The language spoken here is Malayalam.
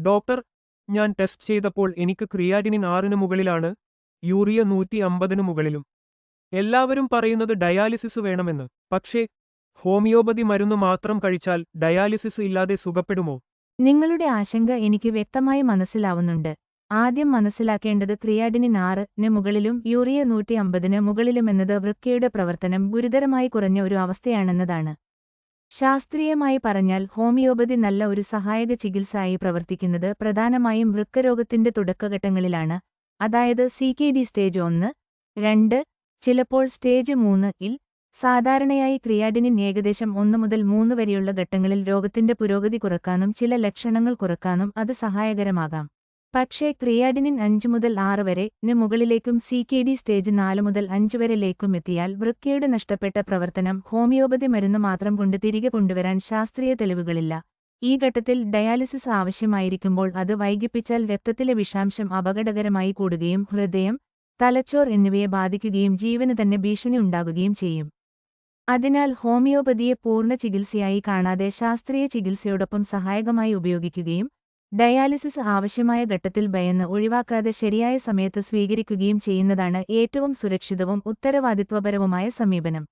ഡോക്ടർ, ഞാൻ ടെസ്റ്റ് ചെയ്തപ്പോൾ എനിക്ക് ക്രിയാറ്റിനിൻ 6-ന് മുകളിലാണ്, യൂറിയ 150-ന് മുകളിലും. എല്ലാവരും പറയുന്നത് ഡയാലിസിസ് വേണമെന്ന്. പക്ഷേ ഹോമിയോപ്പതി മരുന്ന് മാത്രം കഴിച്ചാൽ ഡയാലിസിസ് ഇല്ലാതെ സുഖപ്പെടുമോ? നിങ്ങളുടെ ആശങ്ക എനിക്ക് വ്യക്തമായി മനസ്സിലാവുന്നുണ്ട്. ആദ്യം മനസ്സിലാക്കേണ്ടത് ക്രിയാറ്റിനിൻ 6-ന് മുകളിലും യൂറിയ 150-ന് മുകളിലുമെന്നത് വൃക്കയുടെ പ്രവർത്തനം ഗുരുതരമായി കുറഞ്ഞ ഒരു അവസ്ഥയാണെന്നതാണ്. ശാസ്ത്രീയമായി പറഞ്ഞാൽ ഹോമിയോപ്പതി നല്ല ഒരു സഹായക ചികിത്സയായി പ്രവർത്തിക്കുന്നത് പ്രധാനമായും വൃക്കരോഗത്തിന്റെ തുടക്കഘട്ടങ്ങളിലാണ്, അതായത് CKD സ്റ്റേജ് 1, 2, ചിലപ്പോൾ സ്റ്റേജ് 3-ൽ. സാധാരണയായി ക്രിയാറ്റിനിൻ ഏകദേശം 1 മുതൽ 3 വരെയുള്ള ഘട്ടങ്ങളിൽ രോഗത്തിന്റെ പുരോഗതി കുറക്കാനും ചില ലക്ഷണങ്ങൾ കുറക്കാനും അത് സഹായകരമാകാം. പക്ഷേ ക്രിയാറ്റിനിൻ 5 മുതൽ 6 വരെ-ന് മുകളിലേക്കും CKD സ്റ്റേജ് 4 മുതൽ 5 വരെലേക്കും എത്തിയാൽ വൃക്കയുടെ നഷ്ടപ്പെട്ട പ്രവർത്തനം ഹോമിയോപ്പതി മരുന്ന് മാത്രം കൊണ്ട് തിരികെ കൊണ്ടുവരാൻ ശാസ്ത്രീയ തെളിവുകളില്ല. ഈ ഘട്ടത്തിൽ ഡയാലിസിസ് ആവശ്യമായിരിക്കുമ്പോൾ അത് വൈകിപ്പിച്ചാൽ രക്തത്തിലെ വിഷാംശം അപകടകരമായി കൂടുകയും ഹൃദയം, തലച്ചോർ എന്നിവയെ ബാധിക്കുകയും ജീവന് തന്നെ ഭീഷണി ഉണ്ടാകുകയും ചെയ്യും. അതിനാൽ ഹോമിയോപ്പതിയെ പൂർണ്ണ ചികിത്സയായി കാണാതെ ശാസ്ത്രീയ ചികിത്സയോടൊപ്പം സഹായകമായി ഉപയോഗിക്കുകയും ഡയാലിസിസ് ആവശ്യമായ ഘട്ടത്തിൽ ഭയന്ന് ഒഴിവാക്കാതെ ശരിയായ സമയത്ത് സ്വീകരിക്കുകയും ചെയ്യുന്നതാണ് ഏറ്റവും സുരക്ഷിതവും ഉത്തരവാദിത്വപരവുമായ സമീപനം.